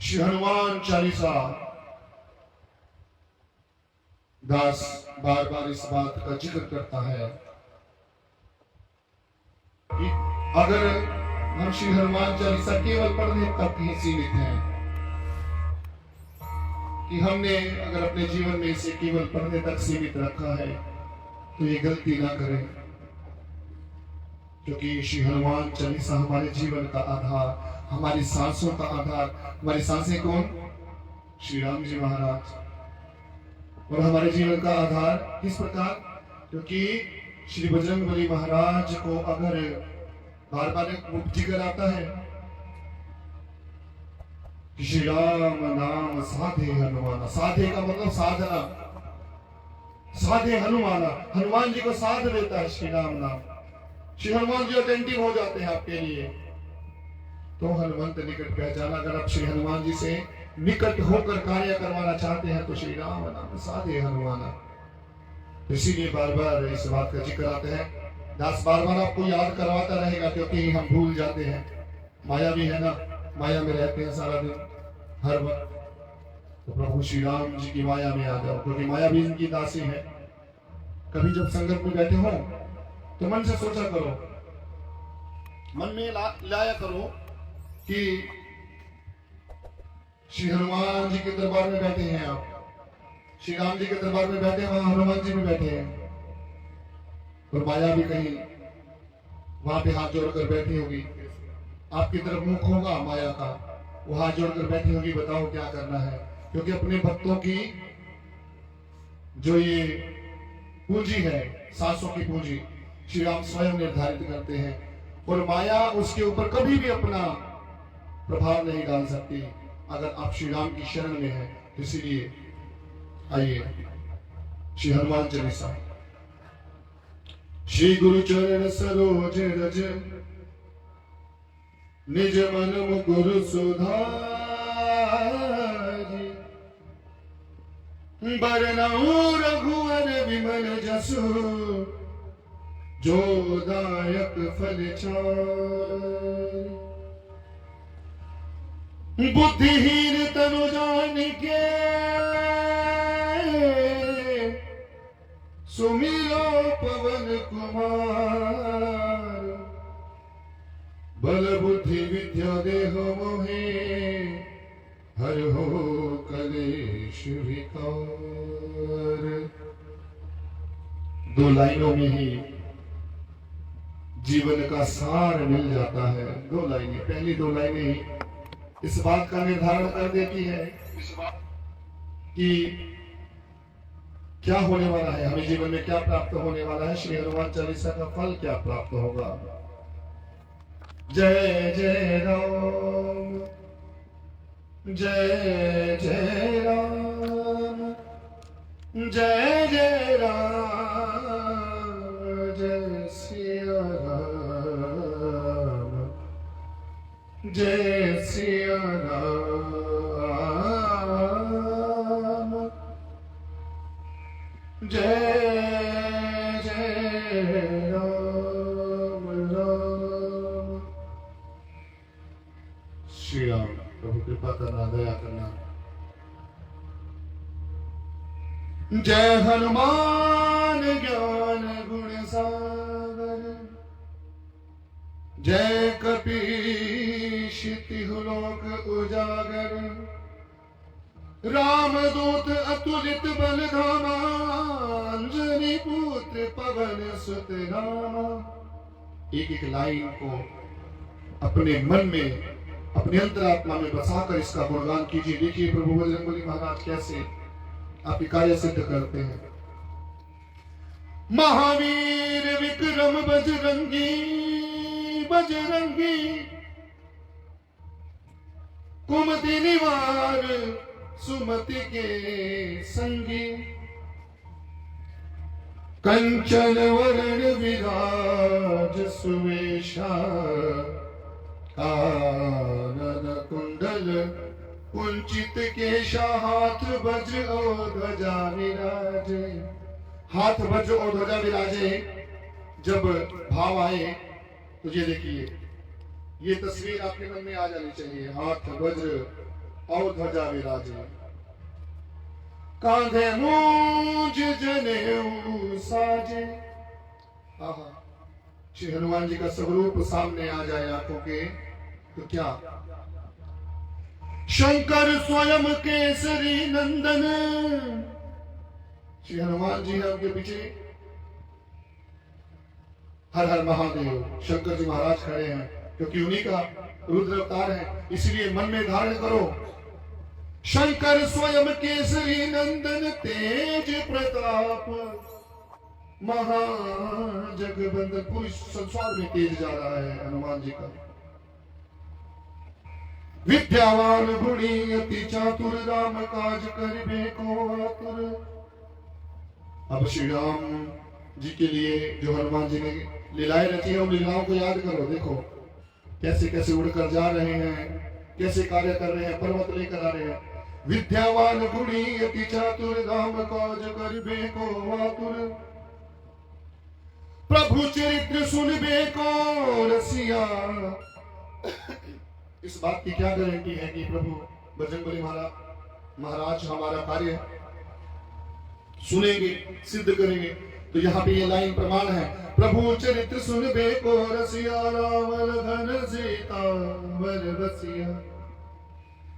श्री हनुमान चालीसा दास बार बार इस बात का जिक्र करता है कि अगर हम श्री हनुमान चालीसा केवल पढ़ने तक ही सीमित हैं, कि हमने अगर अपने जीवन में इसे केवल पढ़ने तक सीमित रखा है तो ये गलती ना करें, क्योंकि श्री हनुमान चालीसा हमारे जीवन का आधार, हमारी सांसों का आधार। हमारी सांसें कौन? श्री राम जी महाराज। और हमारे जीवन का आधार किस प्रकार? क्योंकि श्री बजरंगबली महाराज को अगर बार बार जिक्र आता है कि श्री राम नाम साधे हनुमाना। साधे का मतलब साधना, साधे हनुमाना। हनुमान जी को साध देता है श्री राम नाम। श्री हनुमान जी अटेंटिव हो जाते हैं आपके लिए, तो हनुमंत निकट पहचाना। अगर आप श्री हनुमान जी से निकट होकर कार्य करवाना चाहते हैं तो श्री राम नाम साधे हनुमाना। इसीलिए बार बार इस बात का जिक्र आता है। दास बार बार आपको याद करवाता रहेगा, क्योंकि हम भूल जाते हैं। माया भी है ना, माया में रहते हैं सारा दिन हर वक्त। तो प्रभु श्री राम जी की माया में आ जाओ, क्योंकि माया भी इनकी दासी है। कभी जब संगत में बैठे हो तो मन से सोचा करो, मन में लाया करो कि श्री हनुमान जी के दरबार में बैठे हैं आप, श्री राम जी के दरबार में बैठे हैं, वहां हनुमान जी भी बैठे हैं, और माया भी कहीं वहां पे हाथ जोड़कर बैठी होगी, आपकी तरफ मुख होगा माया का, वो हाथ जोड़कर बैठी होगी, बताओ क्या करना है। क्योंकि अपने भक्तों की जो ये पूंजी है, सांसों की पूंजी, श्री राम स्वयं निर्धारित करते हैं, और माया उसके ऊपर कभी भी अपना प्रभाव नहीं डाल सकती अगर आप श्री राम की शरण में हैं। इसीलिए आइए श्री हनुमान चालीसा। श्री गुरु चरण सरोज रज निज मन मुकुर सुधारि, बरनउँ रघुवर विमल जसु, जो दायक फल चारि। बुद्धिहीन तनु जानिके, सुमिरो पवन कुमार। बल बुद्धि विद्या देहो मोहे, हरहु कलेश विकार। दो लाइनों में ही जीवन का सार मिल जाता है। दो लाइनें, पहली दो लाइनें ही इस बात का निर्धारण कर देती है कि क्या होने वाला है, हमें जीवन में क्या प्राप्त होने वाला है। श्री हनुमान चालीसा का फल क्या प्राप्त होगा। जय जय राम, जय जय राम, जय जय राम, जय सिया राम, जय सिया राम, जय जय राम राम। श्री राम। प्रभु कृपा करना, दया करना। जय हनुमान ज्ञान गुण सागर, जय कपीश तिहु लोक उजागर। रामदूत अतुलित बल धामा, अंजनी पुत्र पवन सुत नामा। एक एक लाइन को अपने मन में, अपने अंतरात्मा में बसाकर इसका गुणगान कीजिए। देखिए प्रभु बजरंगबली महाराज कैसे आपकी कार्य सिद्ध करते हैं। महावीर विक्रम बजरंगी, बजरंगी कुमति निवार, सुमति के संगी। कंचन वरण विराज सुवेशा, कानन कुंडल कुंचित केशा। हाथ वज्र और ध्वजा विराजे, हाथ वज्र और ध्वजा विराजे। जब भाव आए तो ये देखिए, ये तस्वीर आपके मन में आ जानी चाहिए। हाथ वज्र और ध्वजा विराजे, कांधे मूंज जनेऊ साजे। आहा, श्री हनुमान जी का स्वरूप सामने आ जाए आंखों के तो क्या, शंकर स्वयं केसरी नंदन। श्री हनुमान जी हैं उनके पीछे, हर हर महादेव शंकर जी महाराज खड़े हैं, क्योंकि उन्हीं का रुद्र अवतार है, इसलिए मन में धारण करो, शंकर स्वयं केसरी नंदन तेज प्रताप महाजगबंदन। पूरे संसार में तेज जा रहा है हनुमान जी का। विद्यावान गुणी अति चातुर, राम काज करिबे को आतुर। अब श्री राम जी के लिए जो हनुमान जी ने लीलाएं रची है, उन लीलाओं को याद करो। देखो कैसे कैसे उड़कर जा रहे हैं, कैसे कार्य कर रहे हैं, पर्वत लेकर आ रहे हैं। विद्यावान गुणी अति चातुर, राम काज करिबे को आतुर। प्रभु चरित्र सुनबे को रसिया। इस बात की क्या गारंटी है कि प्रभु बजरंगबली महाराज हमारा कार्य सुनेंगे, सिद्ध करेंगे। तो यहाँ पे ये लाइन प्रमाण है, प्रभु चरित्र सुनबे को रसिया, रावण धन सीता वर बसिया।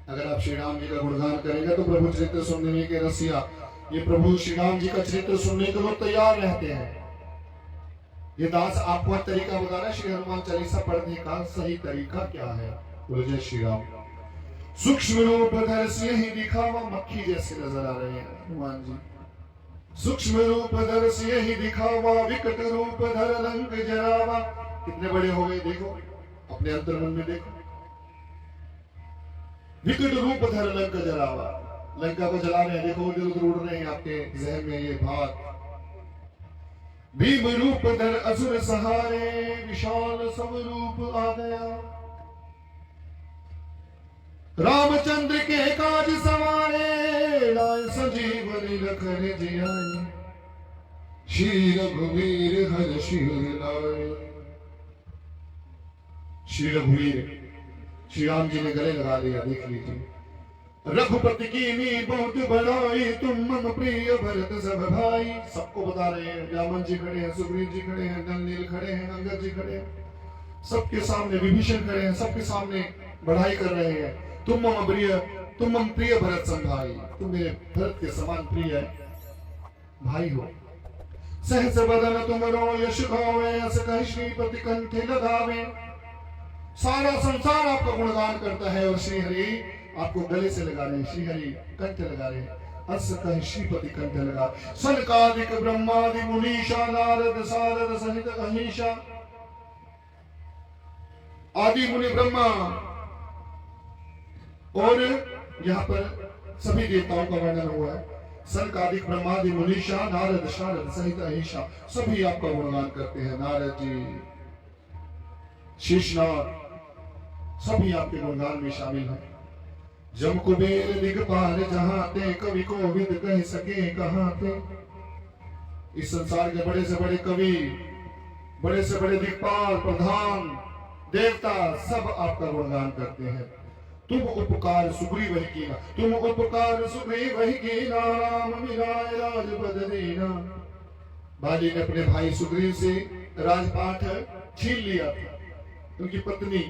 अगर आप श्री राम जी का गुणगान करेंगे तो प्रभु चरित्र सुनने के रसिया, ये प्रभु श्री राम जी का चरित्र सुनने के लोग तैयार रहते हैं। ये दास आपको हर तरीका बता रहा है, श्री हनुमान चालीसा पढ़ने का सही तरीका क्या है। बोलो जय श्री राम। सूक्ष्म रूप धर सिंह दिखावा, मक्खी जैसे नजर आ रहे हैं हनुमान जी। सूक्ष्म रूप धर सिंह दिखावा, विकट रूप धर लंक जरावा। कितने बड़े हो गए, देखो अपने अंतर्मन में देखो। विकट रूप धर लंक जरावा, लंका को जला रहे हैं, देखो इधर उधर उड़ रहे हैं आपके जहन में ये बात। भीम रूप धर असुर सहारे, विशाल सब रूप आ गया। रामचंद्र के काज सवारे, लाए संजीवनी लखन जियाए। श्री रघुवीर हर शिव लाए। श्री रघुवीर श्री राम जी ने गले लगा लिया, देख लीजिए। रघुपति की बहुत बड़ाई, तुम मम प्रिय भरत सब भाई। सबको बता रहे हैं, रामन जी खड़े हैं, सुग्रीव जी खड़े हैं, नल खड़े हैं, अंगद जी खड़े हैं, सबके सामने विभीषण खड़े हैं, सबके सामने बढ़ाई कर रहे हैं। तुम मम प्रिय भरत संभाई, तुम मेरे भरत के समान प्रिय भाई हो। सहस बदन तुमरो यश गावे, अस कहि श्रीपति कंठे लगावे। सारा संसार आपका गुणगान करता है और श्री हरि आपको गले से लगा रहे हैं, श्री हरि कंठ लगा रहे हैं। अस कहि श्रीपति कंठ लगा। सनकादिक ब्रह्मादि मुनीषा, नारद सारद सहित अहिषा। आदि मुनि ब्रह्मा और यहाँ पर सभी देवताओं का वर्णन हुआ है। सनकादिक ब्रह्मादि मुनीषा, नारद शारद सहित अहिषा, सभी आपका गुणगान करते हैं। नारद जी, शेषनाग, सभी आपके गुणगान में शामिल हैं। जम कुबेर दिगपाल जहां ते, कवि को विद कह सके कहां ते। इस संसार के बड़े से बड़े कवि, बड़े से बड़े दिगपाल, प्रधान, देवता सब आपका गुणगान करते हैं। तुम उपकार सुग्रीव ही कीना, तुम उपकार सुग्रीव ही कीना, राम मिलाए राजपद दीना। बाली ने अपने भाई सुग्रीव से राजपाट छीन लिया था, उनकी पत्नी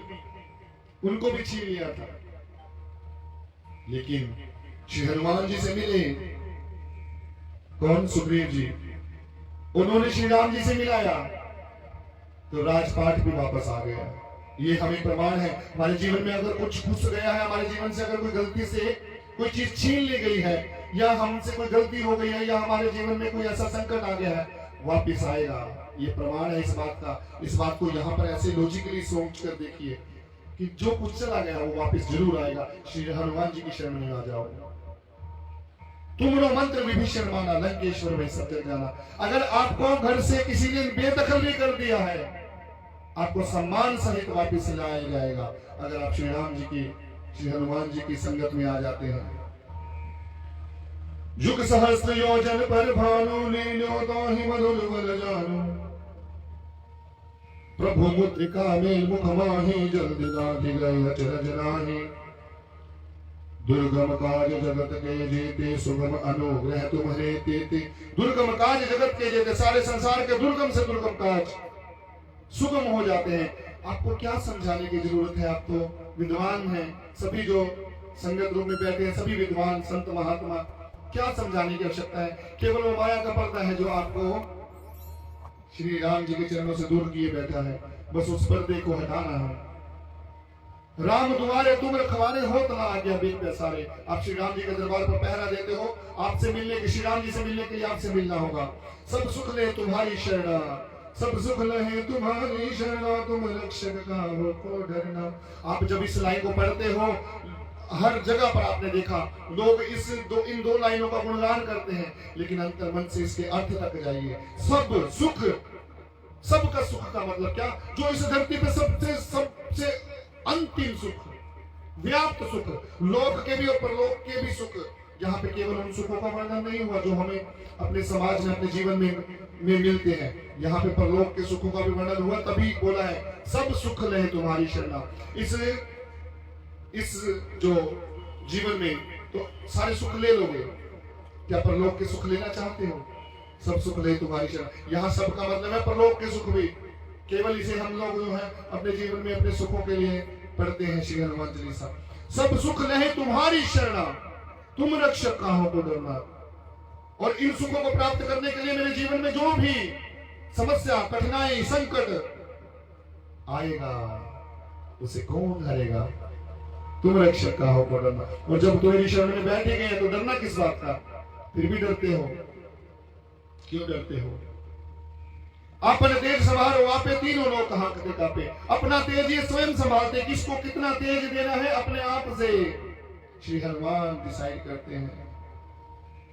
उनको भी छीन लिया था, लेकिन श्री हनुमान जी से मिले। कौन? सुग्रीव जी। उन्होंने श्री राम जी से मिलाया तो राजपाट भी वापस आ गया। ये हमें प्रमाण है। हमारे जीवन में अगर कुछ घुस गया है, हमारे जीवन से अगर कोई गलती से कोई चीज छीन ली गई है, या हमसे कोई गलती हो गई है, या हमारे जीवन में कोई ऐसा संकट आ गया है, वापिस आएगा। ये प्रमाण है इस बात का। इस बात को यहाँ पर ऐसे लॉजिकली सोच कर देखिए कि जो कुछ चला गया वो वापिस जरूर आएगा। श्री हनुमान जी की शरण में आ जाओ। तुमरो मंत्र विभीषण माना, लंकेश्वर में सब जग जाना। अगर आपको घर से किसी ने बेदखल भी कर दिया है, आपको सम्मान सहित वापिस लाया जाएगा अगर आप श्री राम जी की, श्री हनुमान जी की संगत में आ जाते हैं। जुग सहस्त्र योजन पर भानु, लील्यो ताहि मधुर बल जानु। प्रभु मुद्रिका मेल मुख माहि, जल्द नाथि गए अचरज नाहि। दुर्गम काज जगत के जेते सुगम अनुग्रह तुम्हारे तेते। दुर्गम काज जगत के जेते, सारे संसार के दुर्गम से दुर्गम काज सुगम हो जाते हैं। आपको क्या समझाने की जरूरत है? आप तो विद्वान हैं, सभी जो संगत रूप में बैठे हैं सभी विद्वान संत महात्मा, क्या समझाने की आवश्यकता है? केवल वो माया का पर्दा है जो आपको श्री राम जी के चरणों से दूर किए बैठा है, बस उस पर्दे को हटाना है। राम दुआरे तुम रखवारे हो तना आज्ञा बिन पैसारे। आप श्री राम जी के दरबार पर पहरा देते हो, आपसे मिलने के, श्री राम जी से मिलने के लिए आपसे मिलना होगा। सब सुख ले तुम्हारी शरणा, सब सुख लहे तुम्हारी शरणा, तुम रक्षक का हो को डरना। आप जब इस लाइन को पढ़ते हो, हर जगह पर आपने देखा लोग इन दो लाइनों का गुणगान करते हैं, लेकिन अंतर मन से इसके अर्थ तक जाइए। सब सुख, सबका सुख का मतलब क्या? जो इस धरती पे सबसे अंतिम सुख, व्याप्त सुख, लोक के भी और परलोक के भी सुख। यहाँ पे केवल उन सुखों का वर्णन नहीं हुआ जो हमें अपने समाज में, अपने जीवन में मिलते हैं, यहाँ पे परलोक के सुखों का भी वर्णन हुआ। तभी बोला है सब सुख ले तुम्हारी शरणा। इस जो जीवन में तो सारे सुख ले लोगे, क्या परलोक के सुख लेना चाहते हो? सब सुख ले तुम्हारी शरण, यहाँ सब का मतलब है परलोक के सुख भी। केवल इसे हम लोग जो है अपने जीवन में अपने सुखों के लिए पढ़ते हैं श्री हनुमान चालीसा। सब सुख लहे तुम्हारी शरणा, तुम रक्षक का हो तो डरना। और इन सुखों को प्राप्त करने के लिए मेरे जीवन में जो भी समस्या, कठिनाई, संकट आएगा उसे कौन हरेगा? तुम रक्षक का हो तो डरना। और जब तुम्हारी शरण में बैठे गए तो डरना किस बात का? फिर भी डरते हो, क्यों डरते हो? अपन तेज संभालो आपे, तीनों लोग हांकते कांपे। अपना तेज ये स्वयं संभालते, किसको कितना तेज देना है अपने आप से श्री हनुमान डिसाइड करते हैं।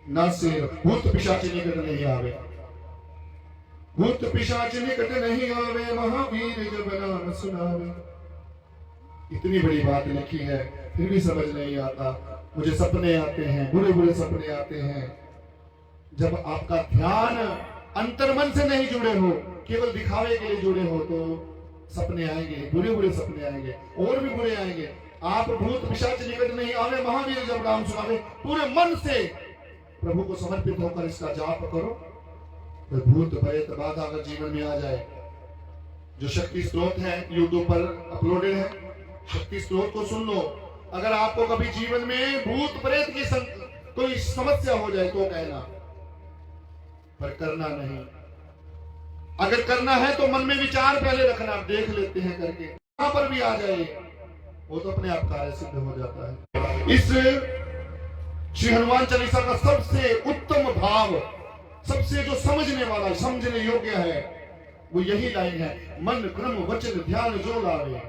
न से भूत पिशाच निकट नहीं आवे, भूत पिशाच निकट नहीं आवे, महावीर जब नाम सुनावे। इतनी बड़ी बात लिखी है फिर भी समझ नहीं आता। मुझे सपने आते हैं, बुरे बुरे सपने आते हैं। जब आपका ध्यान अंतर्मन से नहीं जुड़े हो, केवल दिखावे के लिए जुड़े हो, तो सपने आएंगे, बुरे बुरे सपने आएंगे, और भी बुरे आएंगे। आप भूत पिशाच निकट नहीं आवे, महावीर जब नाम सुनावे। पूरे मन से प्रभु को समर्पित होकर इसका जाप करो, तो भूत भय बाधा अगर जीवन में आ जाए। जो शक्ति स्त्रोत है यूट्यूब पर अपलोडेड है, शक्ति स्त्रोत को सुन लो। अगर आपको कभी जीवन में भूत प्रेत की कोई समस्या हो जाए तो कहना, पर करना नहीं। अगर करना है तो मन में विचार पहले रखना, देख लेते हैं करके, वहां पर भी आ जाए वो तो अपने आप कार्य सिद्ध हो जाता है। इस श्री हनुमान चालीसा का सबसे उत्तम भाव, सबसे जो समझने वाला, समझने योग्य है, वो यही लाइन है, मन क्रम वचन ध्यान जो लावे।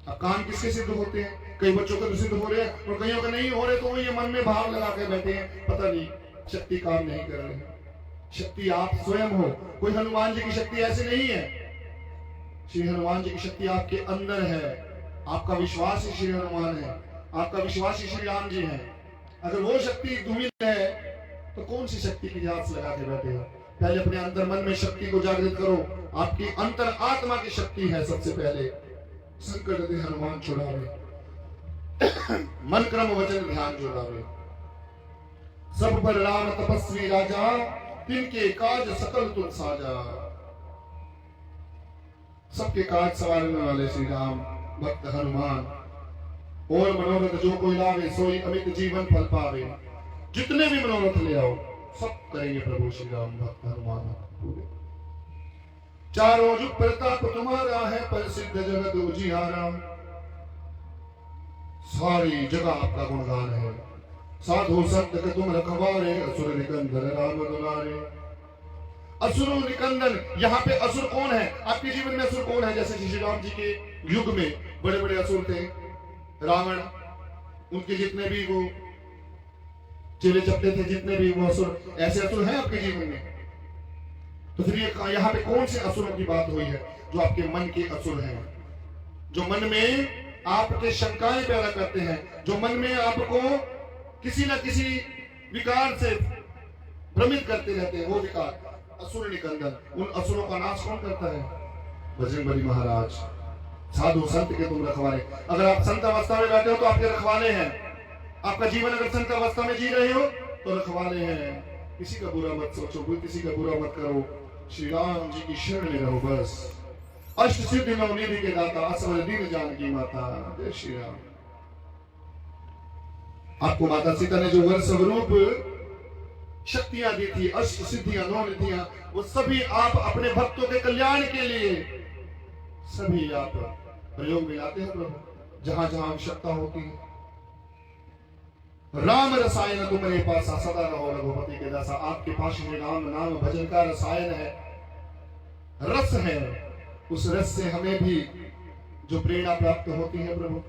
अब काम किसके सिद्ध होते हैं? कई बच्चों के तो सिद्ध हो रहे हैं और कईयों के नहीं हो रहे, तो वो ये मन में भाव लगा के बैठे हैं, पता नहीं शक्ति काम नहीं कर रही। शक्ति आप स्वयं हो, कोई हनुमान जी की शक्ति ऐसे नहीं है। श्री हनुमान जी की शक्ति आपके अंदर है। आपका विश्वास ही श्री हनुमान है, आपका विश्वास ही श्री राम जी है। अगर वो शक्ति धूमिल है तो कौन सी शक्ति की जांच लगा के बैठे हो? पहले अपने अंतर मन में शक्ति को जागृत करो। आपकी अंतर आत्मा की शक्ति है सबसे पहले। संकट दे हनुमान छुड़ावे, मन क्रम वचन ध्यान जोड़ावे। सब पर राम तपस्वी राजा, तिनके काज सकल तुम साजा। सबके काज संवारने वाले श्री राम भक्त हनुमान। और मनोरथ जो कोई लावे, सोई अमित जीवन फल पावे। जितने भी मनोरथ ले आओ सब करेंगे प्रभु श्री राम भक्त हनुमान पूरे। चारों जुग प्रताप तुम्हारा है, प्रसिद्ध जगत उजियारा। सारी जगह आपका गुणगान है। साधु संत के तुम रखवारे, असुर निकंदन राम दुलारे। असुर निकंदन, यहाँ पे असुर कौन है? आपके जीवन में असुर कौन है? जैसे श्री राम जी के युग में बड़े बड़े असुर थे, रावण, उनके जितने भी वो चेले चपटे थे, जितने भी वो असुर, ऐसे असुर हैं आपके जीवन में? तो फिर ये यहाँ पे कौन से असुरों की बात हुई है? जो आपके मन के असुर हैं, जो मन में आपके शंकाएं पैदा करते हैं, जो मन में आपको किसी न किसी विकार से भ्रमित करते रहते हैं, वो विकार असुर निकंदन। उन असुरों का नाश कौन करता है? बजरंगबली महाराज। साधु संत के तुम रखवाले। अगर आप संत अवस्था में बैठे हो तो आपके रखवाले हैं। आपका जीवन अगर संत अवस्था में जी रहे हो तो रखवाले हैं, किसी का बुरा मत सोचो, किसी का बुरा मत करो, श्री राम जी की शरण में रहो बस। अष्ट सिद्धि नवनिधि के दाता, असवर दीन जानकी माता, जय श्री राम। आपको माता सीता ने जो वर स्वरूप शक्तियां दी थी, अष्ट सिद्धियां नवनिधियां, वो सभी आप अपने भक्तों के कल्याण के लिए सभी आप प्रयोग में लाते हैं प्रभु, जहां जहां आवश्यकता होती है। राम रसायन तुम्हारे पास सदा रहो रघुपति के दासा। आपके पास श्री राम नाम भजन का रसायन है, रस है। उस रस से हमें भी जो प्रेरणा प्राप्त होती है प्रभु,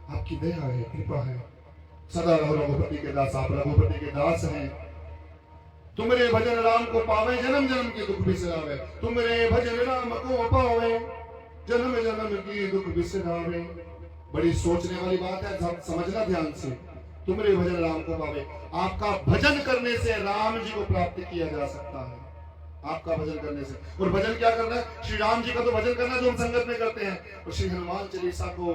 आपकी दया है, कृपा है। सदा रहो रघुपति के दास, आप रघुपति के दास हैं। तुमरे भजन राम को पावे, जन्म जन्म के दुख बिसरावे। तुमरे भजन राम को पावे, जन्म जन्म की दुख बिसरावे। बड़ी सोचने वाली बात है, समझना ध्यान से। तुमरे भजन राम को पावे, आपका भजन करने से राम जी को प्राप्त किया जा सकता है, आपका भजन करने से। और भजन क्या करना है? श्री राम जी का तो भजन करना जो हम संगत में करते हैं, और श्री हनुमान चालीसा को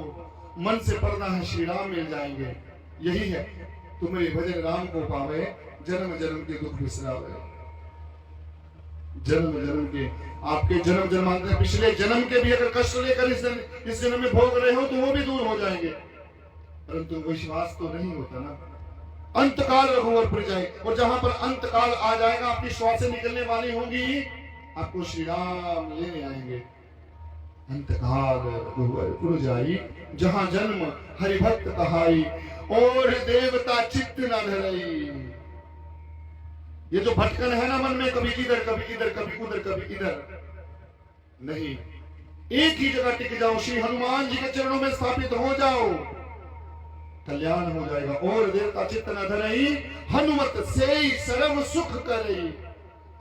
मन से पढ़ना है, श्री राम मिल जाएंगे। यही है, तुमरे भजन राम को पावे, जन्म जन्म के दुख बिसरावे। जन्म जन्म के, आपके जन्म जन्मांतर पिछले जन्म के भी अगर कष्ट लेकर इस जन्म में भोग रहे हो तो वो भी दूर हो जाएंगे, परंतु विश्वास तो नहीं होता ना। अंतकाल रघुवर पर जाए, और जहां पर अंतकाल आ जाएगा, आपकी श्वासें निकलने वाली होंगी, आपको श्री राम लेने आएंगे। अंतकाल रघुवर पर जाई, जहां जन्म हरिभक्त कहाई, और देवता चित्त न धरई। ये जो भटकन है ना मन में, कभी इधर कभी इधर, कभी उधर कभी इधर, नहीं, एक ही जगह टिक जाओ, श्री हनुमान जी के चरणों में स्थापित हो जाओ, कल्याण हो जाएगा। और देवता चित्त न धरई, हनुमत से सर्व सुख करई।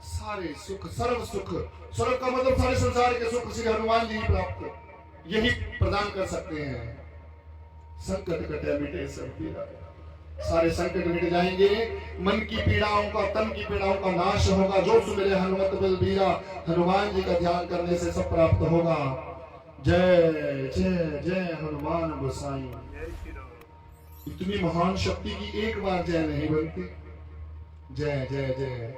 सारे सुख, सर्व सुख, सर्व का मतलब सारे संसार के सुख श्री हनुमान जी प्राप्त, यही प्रदान कर सकते हैं। संकट कटे मिटे सब पीड़ा, सारे संकट मिट जाएंगे। मन की पीड़ाओं का, तन की पीड़ाओं का नाश होगा। जो सुमेरे हनुमत बलबीरा, हनुमान जी का ध्यान करने से सब प्राप्त होगा। जय जय जय हनुमान गोसाई। इतनी महान शक्ति की एक बार जय नहीं बनती। जय जय जय।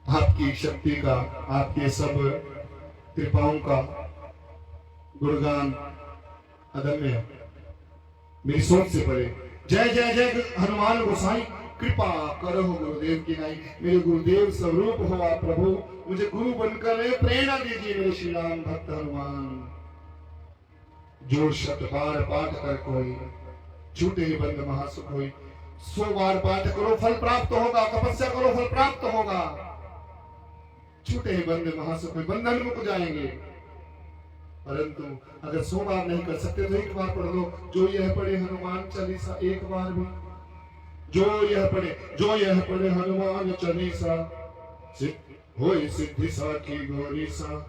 आपकी शक्ति का, आपके सब कृपाओं का गुणगान अदम्य, मेरी सोच से पड़े। जय जय जय हनुमान गोसाई, कृपा करो गुरुदेव की नाई। मेरे गुरुदेव स्वरूप हो आप प्रभु, मुझे गुरु बनकर प्रेरणा दीजिए मेरे श्री राम भक्त हनुमान। जो शत बार पाठ कर कोई, छूटे ही बंद महासुख होई। 100 बार पाठ करो फल प्राप्त होगा, तपस्या करो फल प्राप्त होगा। छूटे ही बंद महासुख होई, बंधन मुक जाएंगे। परंतु अगर 100 बार नहीं कर सकते तो एक बार पढ़ लो। जो यह पढ़े हनुमान चालीसा, एक बार भी, जो यह पढ़े हनुमान चालीसा, होई सिद्धि साखी गौरी सा।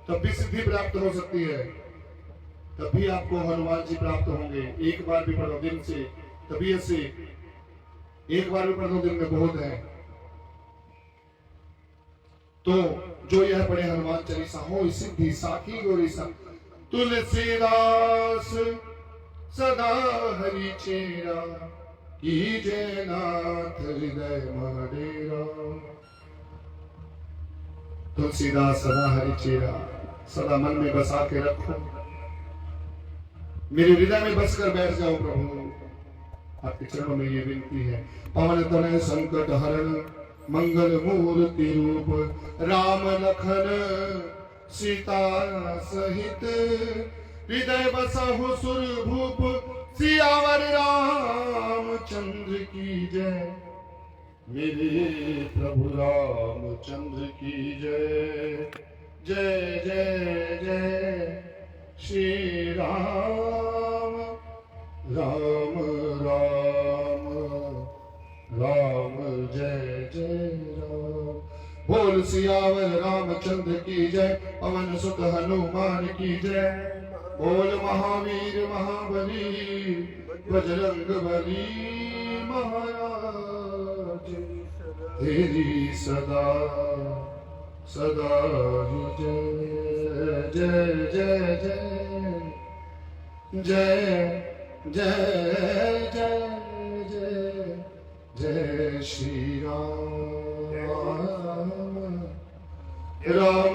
तब भी सिद्धि प्राप्त हो सकती है, तब भी आपको हनुमान जी प्राप्त होंगे। एक बार भी पढ़ो दिन से, तभी ऐसे एक बार भी पढ़ दो दिन में बहुत है। तो जो यह पढ़े हनुमान चालीसा, हो सिद्धि साखी गौरी सा। तुलसीदास सदा हरि चेरा, कीजे नाथ हृदय महडेरा। तुलसीदास सदा हरि चेरा, सदा मन में बसा के रखो, मेरे हृदय में बसकर बैठ जाओ प्रभु। आपके चरणों में ये विनती है। पवन तनय संकट हरण, मंगल मूर्ति रूप, राम लखन सीता सहित, हृदय बसहु सुर भूप, सियावर रामचंद्र की जय। मेरे प्रभु रामचंद्र की जय। जय जय जय श्री राम राम राम राम, जय जय राम। बोल सियावर रामचंद्र की जय, पवन सुत हनुमान की जय। बोल महावीर महाबली, बजरंग बली महाराज, तेरी सदा सदा ही जय। जय जय जय जय जय जय जय जय श्री राम राम